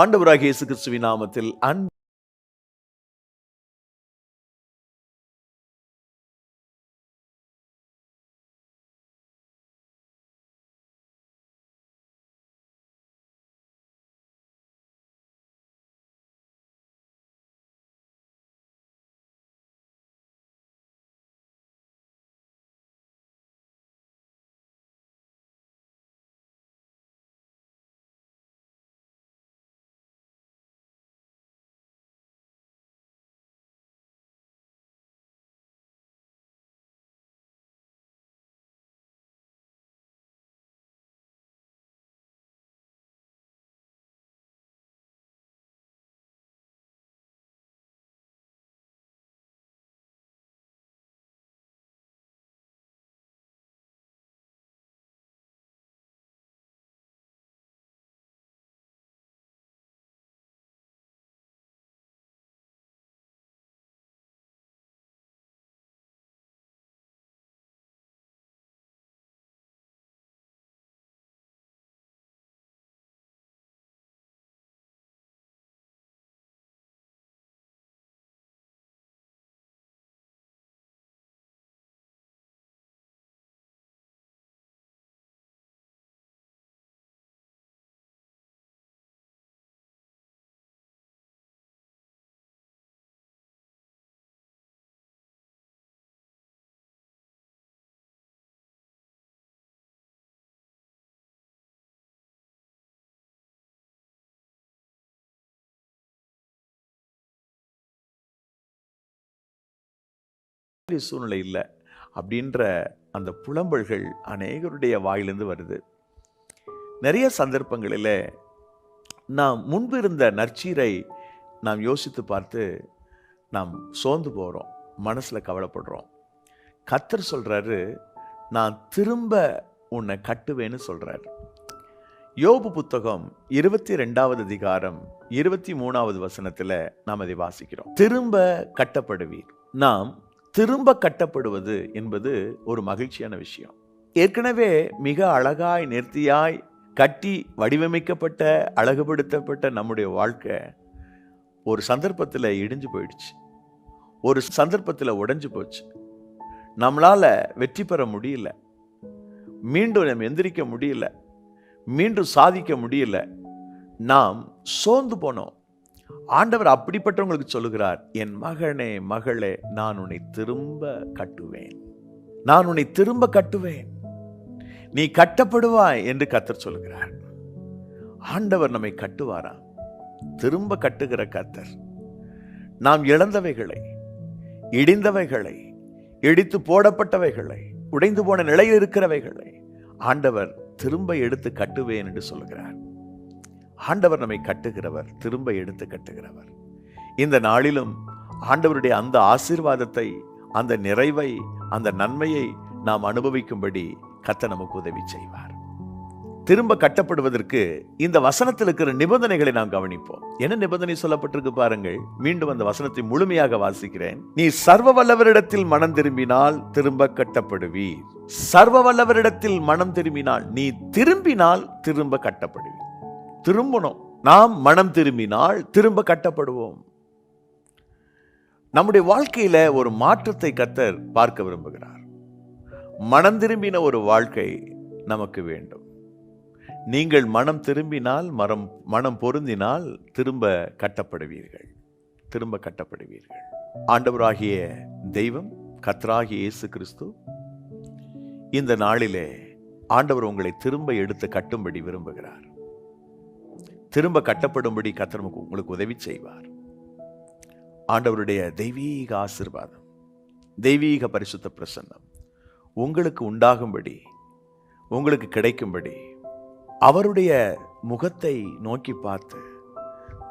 ஆண்டவராகிய இயேசு கிறிஸ்துவின் நாமத்தில் சூழ்நிலை இல்லை அப்படின்ற அந்த புலம்பல்கள் அநேகருடைய வாயிலிருந்து வருது. நிறைய சந்தர்ப்பங்களில் நாம் முன்பு இருந்த நற்சீரை நாம் யோசித்து பார்த்து நாம் சோர்ந்து போகிறோம், மனசில் கவலைப்படுறோம். கர்த்தர் சொல்கிறாரு, நான் திரும்ப உன்னை கட்டுவேன்னு சொல்கிறார். யோபு புத்தகம் 22வது அதிகாரம் 23வது வசனத்தில் நாம் அதை வாசிக்கிறோம். திரும்ப கட்டப்படுவீர். நாம் திரும்ப கட்டப்படுவது என்பது ஒரு மகிழ்ச்சியான விஷயம். ஏற்கனவே மிக அழகாய் நேர்த்தியாய் கட்டி வடிவமைக்கப்பட்ட அழகுபடுத்தப்பட்ட நம்முடைய வாழ்க்கை ஒரு சந்தர்ப்பத்தில் இடிஞ்சு போயிடுச்சு, ஒரு சந்தர்ப்பத்தில் உடைஞ்சு போச்சு. நம்மளால வெற்றி பெற முடியல, மீண்டும் நம்ம எந்திரிக்க முடியல, மீண்டும் சாதிக்க முடியல, நாம் சோர்ந்து போனோம். ஆண்டவர் அப்படிப்பட்டவங்களுக்கு சொல்லுகிறார், என் மகனே மகளே, நான் உன்னை திரும்ப கட்டுவேன், நான் உன்னை திரும்ப கட்டுவேன், நீ கட்டப்படுவாய் என்று கர்த்தர் சொல்லுகிறார். ஆண்டவர் நம்மை கட்டுவாரா? திரும்ப கட்டுகிற கர்த்தர். நாம் இழந்தவைகளை, இடிந்தவைகளை, இடித்து போடப்பட்டவைகளை, உடைந்து போன நிலையில் இருக்கிறவைகளை ஆண்டவர் திரும்ப எடுத்து கட்டுவேன் என்று சொல்லுகிறார். ஆண்டவர் நம்மை கட்டுகிறவர், திரும்ப எடுத்து கட்டுகிறவர். இந்த நாளிலும் ஆண்டவருடைய அந்த ஆசீர்வாதத்தை, அந்த நிறைவை, அந்த நன்மையை நாம் அனுபவிக்கும்படி கர்த்தர் நமக்கு உதவி செய்வார். திரும்ப கட்டப்படுவதற்கு இந்த வசனத்தில் இருக்கிற நிபந்தனைகளை நாம் கவனிப்போம். என்ன நிபந்தனை சொல்லப்பட்டிருக்கு பாருங்கள். மீண்டும் அந்த வசனத்தை முழுமையாக வாசிக்கிறேன். நீ சர்வ வல்லவரிடத்தில் மனம் திரும்பினால் திரும்ப கட்டப்படுவீர். சர்வ வல்லவரிடத்தில் மனம் திரும்பினால், நீ திரும்பினால் திரும்ப கட்டப்படுவீர். திரும்பணும். நாம் மனம் திரும்பினால் திரும்ப கட்டப்படுவோம். நம்முடைய வாழ்க்கையில ஒரு மாற்றத்தை கர்த்தர் பார்க்க விரும்புகிறார். மனம் திரும்பின ஒரு வாழ்க்கை நமக்கு வேண்டும். நீங்கள் மனம் திரும்பினால், மனம் பொருந்தினால் திரும்ப கட்டப்படுவீர்கள், திரும்ப கட்டப்படுவீர்கள். ஆண்டவராகிய தெய்வம், கர்த்தராகிய இயேசு கிறிஸ்து இந்த நாளிலே ஆண்டவர் உங்களை திரும்ப எடுத்து கட்டும்படி விரும்புகிறார். திரும்ப கட்டப்படும்படி கர்த்தர் உங்களுக்கு உதவி செய்வார். ஆண்டவருடைய தெய்வீக ஆசீர்வாதம், தெய்வீக பரிசுத்த பிரசன்னம் உங்களுக்கு உண்டாகும்படி, உங்களுக்கு கிடைக்கும்படி, அவருடைய முகத்தை நோக்கி பார்த்து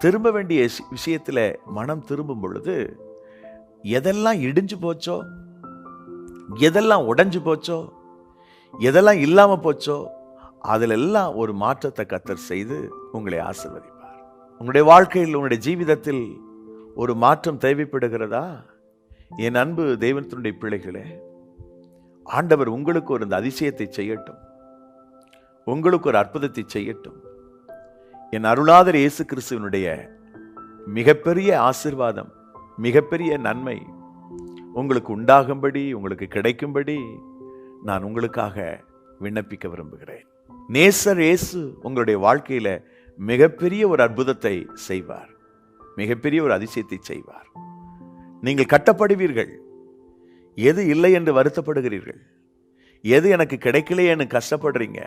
திரும்ப வேண்டிய விஷயத்தில் மனம் திரும்பும் பொழுது, எதெல்லாம் இடிஞ்சு போச்சோ, எதெல்லாம் உடைஞ்சு போச்சோ, எதெல்லாம் இல்லாம போச்சோ, அதிலெல்லாம் ஒரு மாற்றத்தை கர்த்தர் செய்து உங்களை ஆசீர்வதிப்பார். உங்களுடைய வாழ்க்கையில், உங்களுடைய ஜீவிதத்தில் ஒரு மாற்றம் தேவைப்படுகிறதா? என் அன்பு தெய்வத்தினுடைய பிள்ளைகளே, ஆண்டவர் உங்களுக்கு ஒரு அதிசயத்தை செய்யட்டும், உங்களுக்கு ஒரு அற்புதத்தை செய்யட்டும். என் அருளாதர் இயேசு கிறிஸ்துவனுடைய மிகப்பெரிய ஆசீர்வாதம், மிகப்பெரிய நன்மை உங்களுக்கு உண்டாகும்படி, உங்களுக்கு கிடைக்கும்படி நான் உங்களுக்காக விண்ணப்பிக்க விரும்புகிறேன். நேசர் இயேசு உங்களுடைய வாழ்க்கையில மிகப்பெரிய ஒரு அற்புதத்தை செய்வார், மிகப்பெரிய ஒரு அதிசயத்தை செய்வார். நீங்கள் கட்டப்படுவீர்கள். எது இல்லை என்று வருத்தப்படுகிறீர்கள், எது எனக்கு கிடைக்கலையேன்னு கஷ்டப்படுறீங்க,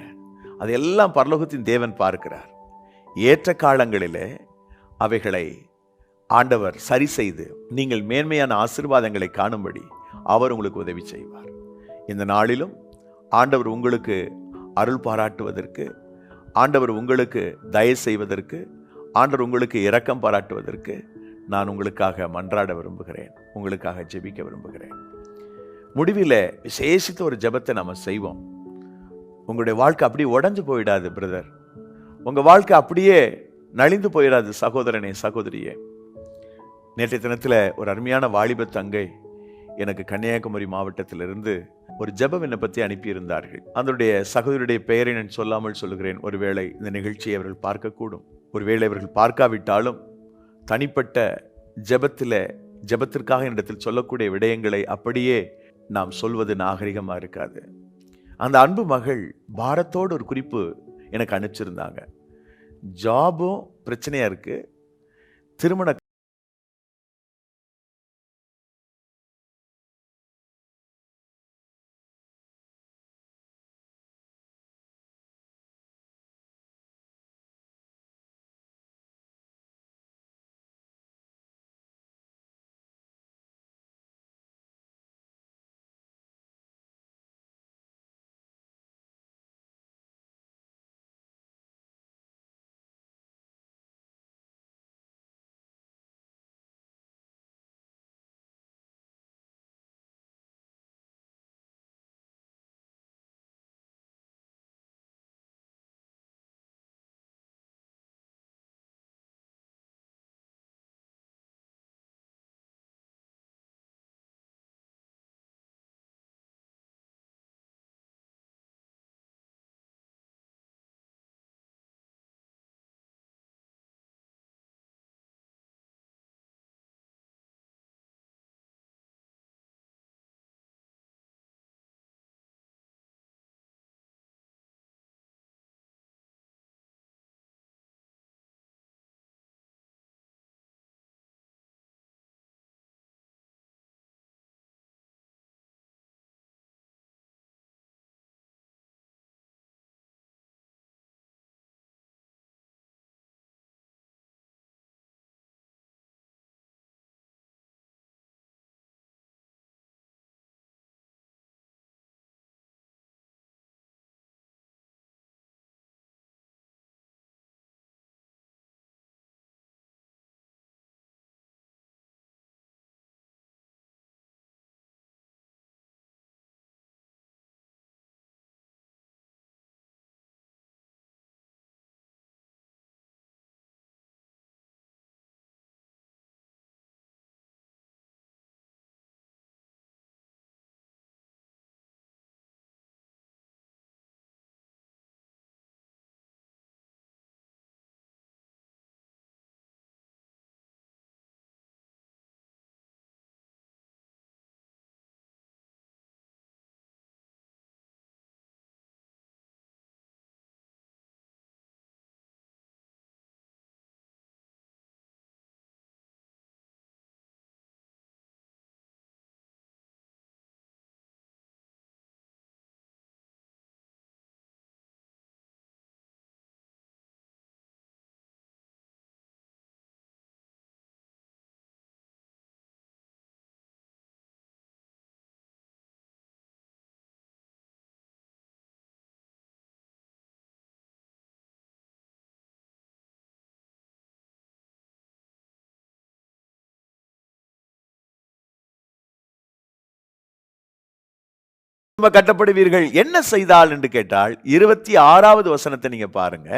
அதெல்லாம் பரலோகத்தின் தேவன் பார்க்கிறார். ஏற்ற காலங்களிலே அவைகளை ஆண்டவர் சரி செய்து நீங்கள் மேன்மையான ஆசீர்வாதங்களை காணும்படி அவர் உங்களுக்கு உதவி செய்வார். இந்த நாளிலும் ஆண்டவர் உங்களுக்கு அருள் பாராட்டுவதற்கு, ஆண்டவர் உங்களுக்கு தயவு செய்வதற்கு, ஆண்டவர் உங்களுக்கு இரக்கம் பாராட்டுவதற்கு நான் உங்களுக்காக மன்றாட விரும்புகிறேன், உங்களுக்காக ஜெபிக்க விரும்புகிறேன். முடிவில் விசேஷித்த ஒரு ஜெபத்தை நம்ம செய்வோம். உங்களுடைய வாழ்க்கை அப்படியே உடஞ்சு போயிடாது பிரதர், உங்கள் வாழ்க்கை அப்படியே நலிந்து போயிடாது சகோதரனே, சகோதரியே. நேற்றைய தினத்தில் ஒரு அருமையான வாலிப தங்கை எனக்கு கன்னியாகுமரி மாவட்டத்திலிருந்து ஒரு ஜெப விண்ணப்பத்தை அனுப்பியிருந்தார்கள். அதனுடைய சகோதரியுடைய பெயரை நான் சொல்லாமல் சொல்லுகிறேன். ஒருவேளை இந்த நிகழ்ச்சியை அவர்கள் பார்க்கக்கூடும். ஒருவேளை அவர்கள் பார்க்காவிட்டாலும் தனிப்பட்ட ஜெபத்திற்காக என்னிடத்தில் சொல்லக்கூடிய விடயங்களை அப்படியே நாம் சொல்வது நாகரிகமாக இருக்காது. அந்த அன்பு மகள் பாரத்தோடு ஒரு குறிப்பு எனக்கு அனுப்பிச்சிருந்தாங்க. ஜாபும் பிரச்சனையா இருக்கு, திருமண கட்டப்படுவீர்கள். என்ன செய்தால் என்று கேட்டால் 26வது வசனத்தை நீங்க பாருங்க.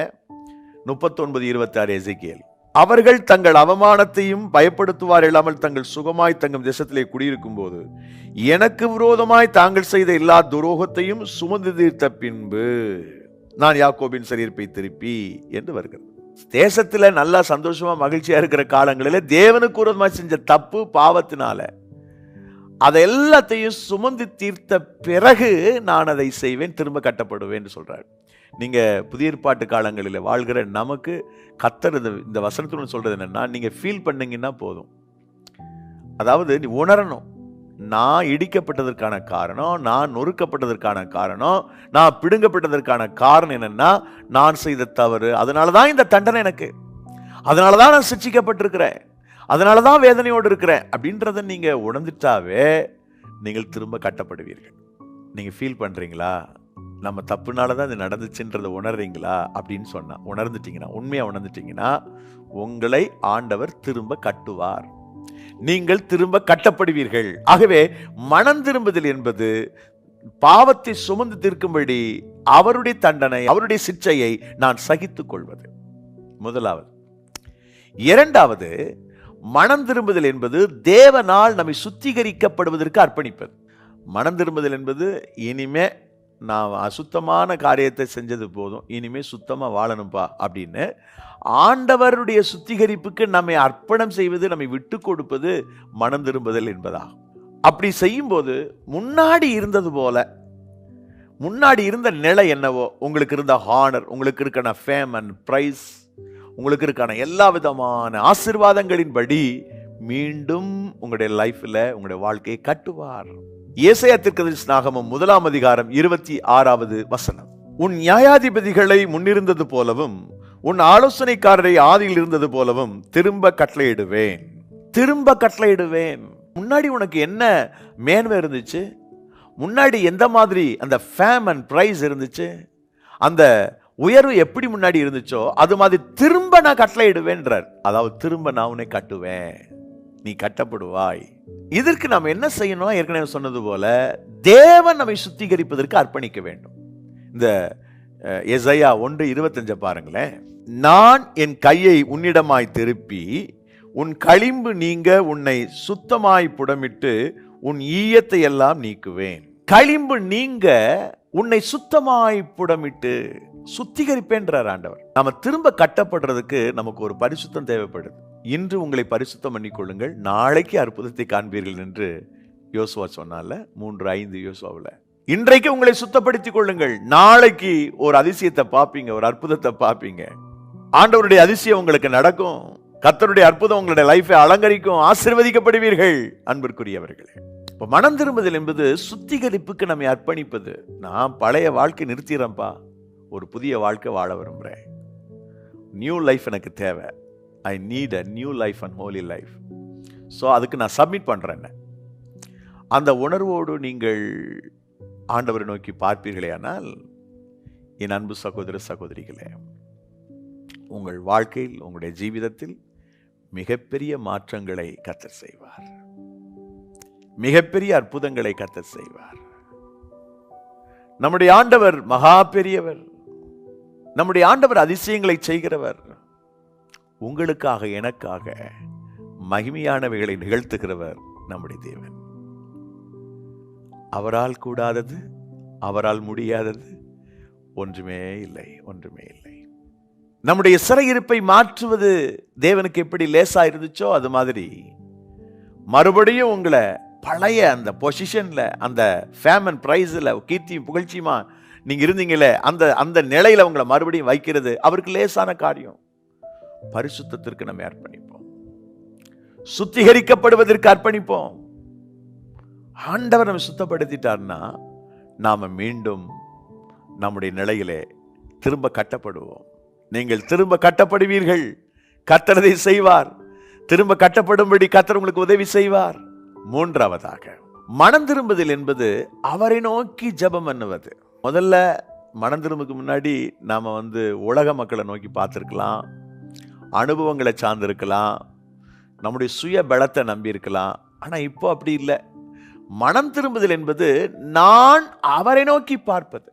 39-26 எசேக்கியேல். அவர்கள் தங்கள் அவமானத்தையும் பயப்படுத்துவார் இல்லாமல் தங்கள் சுகமாய் தங்கும் தேசத்திலே குடியிருக்கும் போது எனக்கு விரோதமாய் தாங்கள் செய்த எல்லா துரோகத்தையும் சுமந்து தீர்த்த பின்பு நான் யாக்கோபின் சிறையிருப்பை திருப்பி என்று வருகிறது. தேசத்துல நல்லா சந்தோஷமா மகிழ்ச்சியா இருக்கிற காலங்களில தேவனுக்கு விரோதமா செஞ்ச தப்பு பாவத்தினால அதை எல்லாத்தையும் சுமந்து தீர்த்த பிறகு நான் அதை செய்வேன், திரும்ப கட்டப்படுவேன் என்று சொல்றாரு. நீங்க புதிய ஏற்பாட்டு காலங்களில் வாழ்கிற நமக்கு கர்த்தர் இந்த வசனத்துடன் சொல்றது என்னன்னா, நீங்க ஃபீல் பண்ணீங்கன்னா போதும். அதாவது நீ உணரணும், நான் இடிக்கப்பட்டதற்கான காரணம், நான் நொறுக்கப்பட்டதற்கான காரணம், நான் பிடுங்கப்பட்டதற்கான காரணம் என்னன்னா நான் செய்த தவறு. அதனாலதான் இந்த தண்டனை எனக்கு, அதனாலதான் நான் சிட்சிக்கப்பட்டிருக்கிறேன், அதனாலதான் வேதனையோடு இருக்கிறேன் அப்படின்றத நீங்க உணர்ந்துட்டாவே நீங்கள் திரும்ப கட்டப்படுவீர்கள். நீங்க ஃபீல் பண்றீங்களா, நம்ம தப்புனாலதான் இது நடந்துச்சுன்றதை உணர்றீங்களா அப்படின்னு சொன்னா, உணர்ந்துட்டீங்கன்னா, உண்மையா உணர்ந்துட்டீங்கன்னா உங்களை ஆண்டவர் திரும்ப கட்டுவார், நீங்கள் திரும்ப கட்டப்படுவீர்கள். ஆகவே மனம் திரும்புதல் என்பது பாவத்தை சுமந்து தீர்க்கும்படி அவருடைய தண்டனை, அவருடைய சிட்சையை நான் சகித்துக் கொள்வது முதலாவது. இரண்டாவது, மனம் திரும்புதல் என்பது தேவனால் நம்மை சுத்திகரிக்கப்படுவதற்கு அர்ப்பணிப்பது. மனம் திரும்புதல் என்பது இனிமே நான் அசுத்தமான காரியத்தை செஞ்சது போதும், இனிமே சுத்தமா வாழணும்பா அப்படின்னு ஆண்டவருடைய சுத்திகரிப்புக்கு நம்மை அர்ப்பணம் செய்வது, நம்மை விட்டு கொடுப்பது மனம் திரும்புதல் என்பதாகும். அப்படி செய்யும் போது முன்னாடி இருந்தது போல, முன்னாடி இருந்த நிலை என்னவோ, உங்களுக்கு இருந்த ஹானர், உங்களுக்கு இருக்கான ஃபேம் அண்ட் பிரைஸ், உங்களுக்கு இருக்கான எல்லா விதமான ஆசீர்வாதங்களின்படி மீண்டும் உங்களுடைய லைஃப்ல உங்களுடைய வாழ்க்கையை கட்டுவார். ஏசாயா தீர்க்கதரிசனாகமம் 1ஆம் அதிகாரம் 26வது வசனம். உன் நியாயாதிபதிகளை முன்னிருந்தது போலவும் உன் ஆலோசனைக்காரரை ஆதியில் இருந்தது போலவும் திரும்ப கட்டளையிடுவேன், திரும்ப கட்டளையிடுவேன். முன்னாடி உனக்கு என்ன மேன்மை இருந்துச்சு, முன்னாடி எந்த மாதிரி அந்த ஃபேம் அண்ட் பிரைஸ் இருந்துச்சு, அந்த உயர்வு எப்படி முன்னாடி இருந்துச்சோ அது மாதிரி திரும்ப நான் கட்டளையிடுவேன்றார். அதாவது திரும்ப நான் உன்னை கட்டுவேன், நீ கட்டப்படுவாய். இதற்கு நாம் என்ன செய்யணும், ஏற்கனவே சொன்னது போல தேவன் நம்மை சுத்திகரிப்பதற்கு அர்ப்பணிக்க வேண்டும். இந்த எசையா 1:25 பாருங்களேன். நான் என் கையை உன்னிடமாய் திருப்பி உன் களிம்பு நீங்க உன்னை சுத்தமாய் புடமிட்டு உன் ஈயத்தை எல்லாம் நீக்குவேன். களிம்பு நீங்க உன்னை சுத்தமாய் புடமிட்டு சுத்திகரிப்பேன்றார் ஆண்டவர். நாம திரும்ப கட்டப்படுறதுக்கு நமக்கு ஒரு பரிசுத்தம் தேவைப்படுது. இன்று உங்களை பரிசுத்தம் பண்ணிக்கொள்ளுங்கள், நாளைக்கு அற்புதத்தை காண்பீர்கள் என்று யோசுவா சொன்னால 3:5 யோசுவாவில். இன்றைக்கு உங்களை சுத்தப்படுத்திக் கொள்ளுங்கள், நாளைக்கு ஒரு அதிசயத்தை பார்ப்பீங்க, ஒரு அற்புதத்தை பார்ப்பீங்க. ஆண்டவருடைய அதிசயம் உங்களுக்கு நடக்கும், கர்த்தருடைய அற்புதம் உங்களுடைய லைஃபை அலங்கரிக்கும், ஆசீர்வதிக்கப்படுவீர்கள். அன்பிற்குரியவர்களே, இப்ப மனம் திரும்புதல் என்பது சுத்திகரிப்புக்கு நம்மை அர்ப்பணிப்பது. நான் பழைய வாழ்க்கை நிறுத்திறேன்ப்பா, ஒரு புதிய வாழ்க்கை வாழ விரும்புறேன், நியூ லைஃப் எனக்கு தேவை, I need a new life and Holi life. So அதுக்கு நான் சப்மிட் பண்றேன். அந்த உணர்வோடு நீங்கள் ஆண்டவரை நோக்கி பார்ப்பீர்களே ஆனால், என் அன்பு சகோதர சகோதரிகளே, உங்கள் வாழ்க்கையில், உங்களுடைய ஜீவிதத்தில் மிகப்பெரிய மாற்றங்களை கர்த்தர் செய்வார், மிகப்பெரிய அற்புதங்களை கர்த்தர் செய்வார். நம்முடைய ஆண்டவர் மகா பெரியவர், நம்முடைய ஆண்டவர் அதிசயங்களை செய்கிறவர். உங்களுக்காக, எனக்காக மகிமையானவைகளை நிகழ்த்துகிறவர் நம்முடைய தேவன். அவரால் கூடாதது, அவரால் முடியாதது ஒன்றுமே இல்லை, ஒன்றுமே இல்லை. நம்முடைய சிறையிருப்பை மாற்றுவது தேவனுக்கு எப்படி லேசா இருந்துச்சோ அது மாதிரி மறுபடியும் உங்களை பழைய அந்த பொசிஷன்ல, அந்த ஃபேம் அண்ட் பிரைஸ்ல, கீர்த்தியும் புகழ்ச்சியுமா நீங்க இருந்தீங்களே அந்த நிலையில உங்களை மறுபடியும் வைக்கிறது அவருக்கு லேசான காரியம். பரிசுத்தத்திற்கு நம்ம அர்ப்பணிப்போம், சுத்திகரிக்கப்படுவதற்கு அர்ப்பணிப்போம். ஆண்டவர் நம்ம சுத்தப்படுத்திட்டார்னா நாம மீண்டும் நம்முடைய நிலையிலே திரும்ப கட்டப்படுவோம். நீங்கள் திரும்ப கட்டப்படுவீர்கள், கர்த்தர் அதை செய்வார். திரும்ப கட்டப்படும்படி கர்த்தர் உங்களுக்கு உதவி செய்வார். மூன்றாவதாக, மனம் திரும்புதல் என்பது அவரை நோக்கி ஜெபம் பண்ணுவது. முதல்ல மனம் திரும்புக்கு முன்னாடி நாம உலக மக்களை நோக்கி பார்த்திருக்கலாம், அனுபவங்களை சார்ந்திருக்கலாம், நம்முடைய சுய பலத்தை நம்பி இருக்கலாம். ஆனா இப்போ அப்படி இல்லை. மனம் திரும்புதல் என்பது நான் அவரை நோக்கி பார்ப்பது,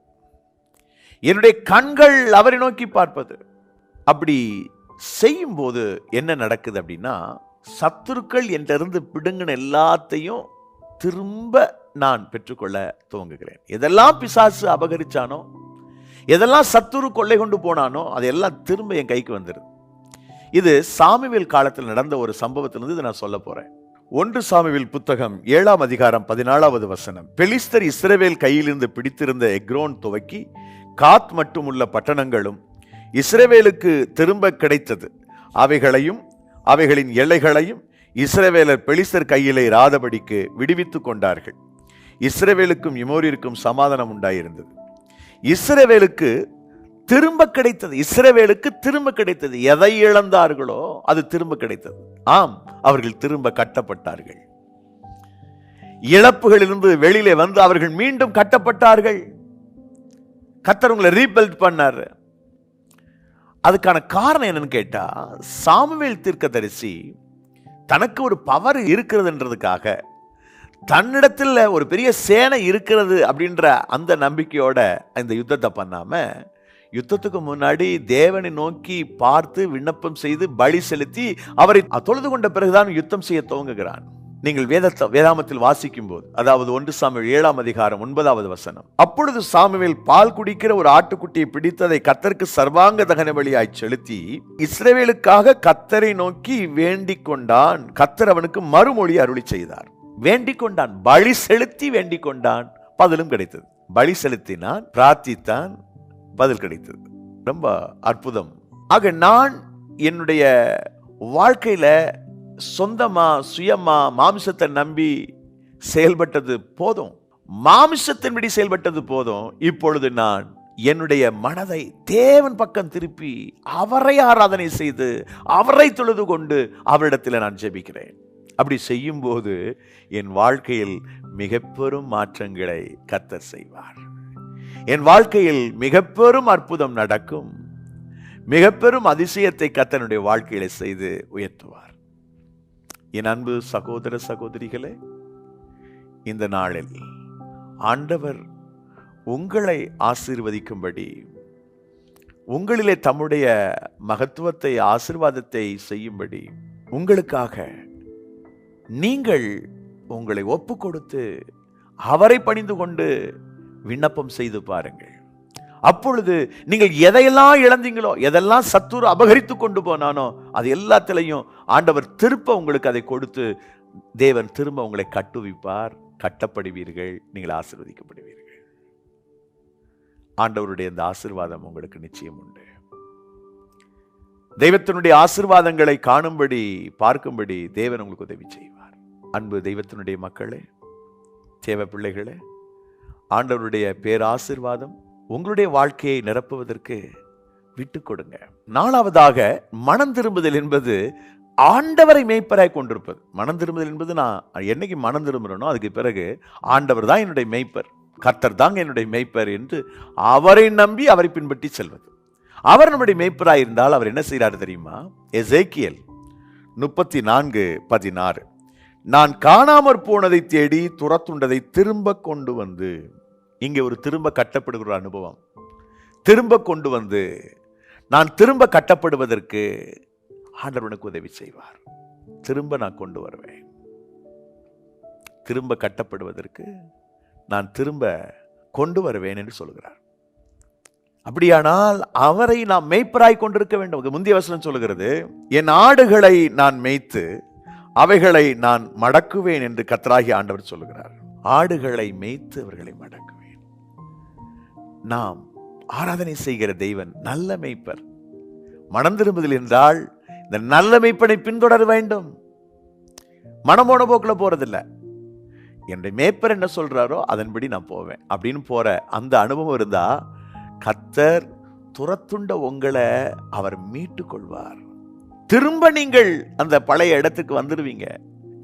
என்னுடைய கண்கள் அவரை நோக்கி பார்ப்பது. அப்படி செய்யும் போது என்ன நடக்குது அப்படின்னா, சத்துருக்கள் என்றிருந்து பிடுங்கின எல்லாத்தையும் திரும்ப நான் பெற்றுக்கொள்ள துவங்குகிறேன். எதெல்லாம் பிசாசு அபகரிச்சானோ, எதெல்லாம் சத்துரு கொள்ளை கொண்டு போனானோ அதெல்லாம் திரும்ப என் கைக்கு வந்துடுது. இது சாமுவேல் காலத்தில் நடந்த ஒரு சம்பவத்திலிருந்து இதை நான் சொல்ல போறேன். 1 சாமுவேல் புத்தகம் 7ஆம் அதிகாரம் 14வது வசனம். பெலிஸ்தர் இஸ்ரவேல் கையிலிருந்து பிடித்திருந்த எக்ரோன் துவக்கி காத் மட்டும் உள்ள பட்டணங்களும் இஸ்ரவேலுக்கு திரும்ப கிடைத்தது. அவைகளையும் அவைகளின் எல்லைகளையும் இஸ்ரவேலர் பெலிஸ்தர் கையிலே இராதபடிக்கு விடுவித்துக் கொண்டார்கள். இஸ்ரவேலுக்கும் எமோரியருக்கும் சமாதானம் உண்டாயிருந்தது. இஸ்ரவேலுக்கு திரும்ப கிடைத்தது. இஸ்ரவேலுக்கு திரும்ப கிடைத்தது. எதை இழந்தார்களோ அது திரும்ப கிடைத்தது. ஆம், அவர்கள் திரும்ப கட்டப்பட்டார்கள். இழப்புகளிலிருந்து வெளியிலே வந்து அவர்கள் மீண்டும் கட்டப்பட்டார்கள். கர்த்தர் உங்களை ரீபில்ட் பண்ணாரு. அதுக்கான காரணம் என்னன்னு கேட்டா, சாமுவேல் தீர்க்கதரிசி தனக்கு ஒரு பவர் இருக்கிறதுன்றதுக்காக, தன்னிடத்தில் ஒரு பெரிய சேனை இருக்கிறது அப்படின்ற அந்த நம்பிக்கையோட இந்த யுத்தத்தை பண்ணாம, யுத்தத்துக்கு முன்னாடி தேவனை நோக்கி பார்த்து விண்ணப்பம் செய்து பலி செலுத்தி அவரை தொழுது கொண்ட பிறகுதான் யுத்தம் செய்ய துவங்குகிறான். நீங்கள் வேதாமத்தில் வாசிக்கும் போது, அதாவது 1 சாமுவேல் 7ஆம் அதிகாரம் 9வது வசனம். அப்பொழுது சாமுவேல் பால் குடிக்கிற ஒரு ஆட்டுக்குட்டியை பிடித்ததை கர்த்தருக்கு சர்வாங்க தகன பலியாய் செலுத்தி இஸ்ரவேலுக்காக கர்த்தரை நோக்கி வேண்டிக் கொண்டான். கர்த்தர் அவனுக்கு மறுமொழி அருளி செய்தார். வேண்டிக் கொண்டான், பலி செலுத்தி வேண்டிக் கொண்டான், பதிலும் கிடைத்தது. பலி செலுத்தினான், பிரார்த்தித்தான், பதில் கிடைத்தது. ரொம்ப அற்புதம். ஆக நான் என்னுடைய வாழ்க்கையில சொந்தமா சுயமா மாமிசத்தை நம்பி செயல்பட்டது போதும், மாமிசத்தின்படி செயல்பட்டது போதும். இப்பொழுது நான் என்னுடைய மனதை தேவன் பக்கம் திருப்பி அவரை ஆராதனை செய்து அவரை தொழுது கொண்டு அவரிடத்தில் நான் ஜெபிக்கிறேன். அப்படி செய்யும் போது என் வாழ்க்கையில் மிக பெரும் மாற்றங்களை கர்த்தர் செய்வார். என் வாழ்க்கையில் மிக பெரும் அற்புதம் நடக்கும். மிக பெரும் அதிசயத்தை கர்த்தருடைய வாழ்க்கையில செய்து உயர்த்துவார். என் அன்பு சகோதர சகோதரிகளே, இந்த நாளில் ஆண்டவர் உங்களை ஆசீர்வதிக்கும்படி, உங்களிலே தம்முடைய மகத்துவத்தை ஆசீர்வாதத்தை செய்யும்படி, உங்களுக்காக நீங்கள் உங்களை ஒப்பு கொடுத்து அவரை பணிந்து கொண்டு விண்ணப்பம் செய்து பாருங்கள். அப்பொழுது நீங்கள் எதையெல்லாம் இழந்தீங்களோ, எதெல்லாம் சத்துரு அபகரித்து கொண்டு போனானோ, அது எல்லாத்திலையும் ஆண்டவர் திருப்ப உங்களுக்கு அதை கொடுத்து தேவன் திரும்ப உங்களை கட்டுவிப்பார். கட்டப்படுவீர்கள், நீங்கள் ஆசீர்வதிக்கப்படுவீர்கள். ஆண்டவருடைய இந்த ஆசீர்வாதம் உங்களுக்கு நிச்சயம் உண்டு. தெய்வத்தினுடைய ஆசீர்வாதங்களை காணும்படி பார்க்கும்படி தேவன் உங்களுக்கு உதவி செய்வார். அன்பு தெய்வத்தினுடைய மக்களே, தேவ பிள்ளைகளே, ஆண்டவருடைய பேராசீர்வாதம் உங்களுடைய வாழ்க்கையை நிரப்புவதற்கு விட்டு கொடுங்க. 4வதாக, மனம் திரும்புதல் என்பது ஆண்டவரை மேய்ப்பராய் கொண்டிருப்பது. மனம் திரும்புதல் என்பது நான் என்னைக்கு மனம் திரும்புறேனோ அதுக்கு பிறகு ஆண்டவர் தான் என்னுடைய மேய்ப்பர், கர்த்தர் தாங்க என்னுடைய மேய்ப்பர் என்று அவரை நம்பி அவரை பின்பற்றி செல்வது. அவர் நம்முடைய மேய்ப்பராய் இருந்தால் அவர் என்ன செய்கிறார் தெரியுமா? எசேக்கியேல் 34:16, நான் காணாமற் போனதை தேடி துரத்துண்டதை திரும்ப கொண்டு வந்து. இங்கே ஒரு திரும்ப கட்டப்படுகிற அனுபவம். திரும்ப கொண்டு வந்து, நான் திரும்ப கட்டப்படுவதற்கு ஆண்டவர் எனக்கு உதவி செய்வார். திரும்ப நான் கொண்டு வருவேன். திரும்ப கட்டப்படுவதற்கு நான் திரும்ப கொண்டு வருவேன் என்று சொல்கிறார். அப்படியானால் அவரை நாம் மேய்ப்பராய் கொண்டிருக்க வேண்டும். முந்தைய வசனம் சொல்கிறது, என் ஆடுகளை நான் மேய்த்து அவைகளை நான் மடக்குவேன் என்று கர்த்தராகிய ஆண்டவர் சொல்கிறார். ஆடுகளை மேய்த்து அவர்களை மடக்குவேன். நாம் ஆராதனை செய்கிற தெய்வன் நல்ல மேய்ப்பர். மனம் திரும்புதல் என்றால் இந்த நல்ல மேய்ப்பனை பின்தொடர வேண்டும். மனமோன போக்கில் போறதில்லை. என்னுடைய மேய்ப்பர் என்ன சொல்றாரோ அதன்படி நான் போவேன் அப்படின்னு போற அந்த அனுபவம் இருந்தா கர்த்தர் துரத்துண்ட உங்களை அவர் மீட்டு கொள்வார். திரும்ப நீங்கள் அந்த பழைய இடத்துக்கு வந்துடுவீங்க.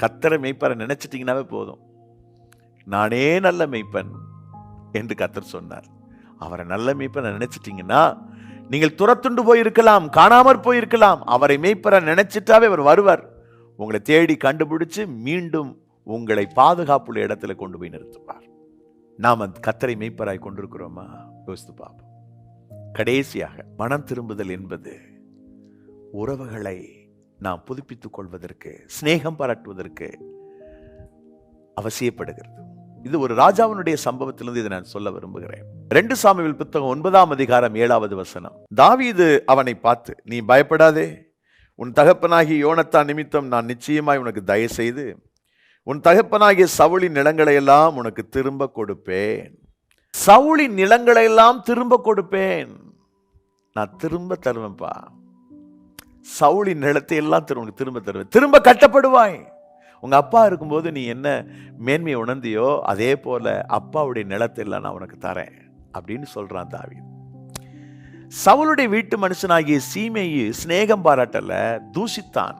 கர்த்தரை மேய்ப்பரை நினைச்சிட்டீங்கன்னாவே போதும். நானே நல்ல மேய்ப்பன் என்று கர்த்தர் சொன்னார். அவரை நல்ல மேய்ப்பரை நினைச்சிட்டீங்கன்னா நீங்கள் துரத்துண்டு போயிருக்கலாம், காணாமற் போயிருக்கலாம். அவரை மேய்ப்பரை நினைச்சிட்டாவே அவர் வருவார். உங்களை தேடி கண்டுபிடிச்சு மீண்டும் உங்களை பாதுகாப்புள்ள இடத்துல கொண்டு போய் நிறுத்துவார். நாம் அந்த கர்த்தரை மேய்ப்பராய் கொண்டிருக்கிறோமா? யோசித்து பார்ப்போம். கடைசியாக, மனம் திரும்புதல் என்பது உறவுகளை நாம் புதுப்பித்துக் கொள்வதற்கு, சிநேகம் பாராட்டுவதற்கு அவசியப்படுகிறது. இது ஒரு ராஜாவினுடைய சம்பவத்திலிருந்து இதை நான் சொல்ல விரும்புகிறேன். 2 சாமுவேல் புத்தகம் 9ஆம் அதிகாரம் 7வது வசனம். தாவீது அவனை பார்த்து, நீ பயப்படாதே, உன் தகப்பனாகிய யோனத்தான் நிமித்தம் நான் நிச்சயமாய் உனக்கு தயவு செய்து உன் தகப்பனாகிய சவுலின் நிலங்களை எல்லாம் உனக்கு திரும்ப கொடுப்பேன். சவுலின் நிலங்களை எல்லாம் திரும்ப கொடுப்பேன். நான் திரும்ப தருவேன்ப்பா. சவுலின் நிலத்தை எல்லாம் திரும்ப தருவேன். திரும்ப கட்டப்படுவாய். உங்க அப்பா இருக்கும்போது நீ என்ன மேன்மையை உணர்ந்தியோ அதே போல அப்பாவுடைய நிலத்தை எல்லாம் நான் உனக்கு தரேன் அப்படின்னு சொல்றான் தாவீது. சவுலுடைய வீட்டு மனுஷனாகிய சீமேயி சிநேகம் பாராட்டல, தூஷித்தான்.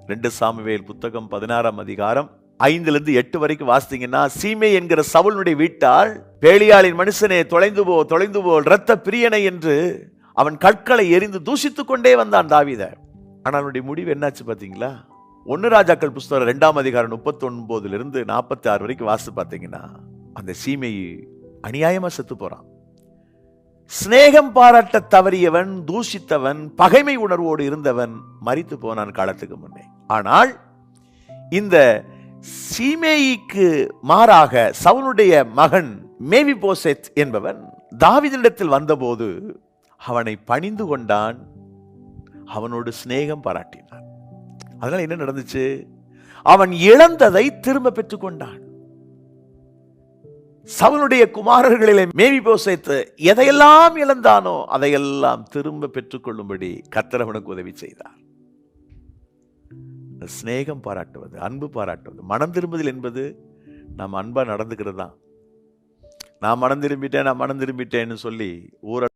2 சாமுவேல் புத்தகம் 16ஆம் அதிகாரம் 5-8 வரைக்கும் வாசித்தீங்கன்னா, சீமே என்கிற சவுலுடைய வீட்டால் பேலியாளின் மனுஷனே தொலைந்து போ இரத்த பிரியனை என்று அவன் கற்களை எரிந்து தூஷித்துக் கொண்டே வந்தான் தாவீத. ஆனால் அவனுடைய முடிவு என்னாச்சு பாத்தீங்களா? 1 ராஜாக்கள் புஸ்தகம் 2ஆம் அதிகாரம் 39 46 வரைக்கும் வாசித்து பார்த்தீங்கன்னா, அந்த சீமேயி அநியாயமா செத்து போறான். சிநேகம் பாராட்ட தவறியவன், தூஷித்தவன், பகைமை உணர்வோடு இருந்தவன் மரித்து போனான் காலத்துக்கு முன்னே. ஆனால் இந்த சீமேயிக்கு மாறாக சவுலுடைய மகன் மேவிபோசேத் என்பவன் தாவீதினிடத்தில் வந்தபோது அவனை பணிந்து கொண்டான், அவனோடு சிநேகம் பாராட்டினான். அதனால என்ன நடந்துச்சு? அவன் இழந்ததை திரும்ப பெற்றுக் கொண்டான். சவுலுடைய குமாரர்களிலே மேவிபோசேத் எதையெல்லாம் இழந்தானோ அதையெல்லாம் திரும்ப பெற்றுக்கொள்ளும்படி கர்த்தர் அவனுக்கு உதவி செய்தார். சிநேகம் பாராட்டுவது, அன்பு பாராட்டுவது, மனம் திரும்புதல் என்பது நாம் அன்பா நடந்துக்கிறது தான். நான் மனம் திரும்பிட்டேன்னு சொல்லி ஊர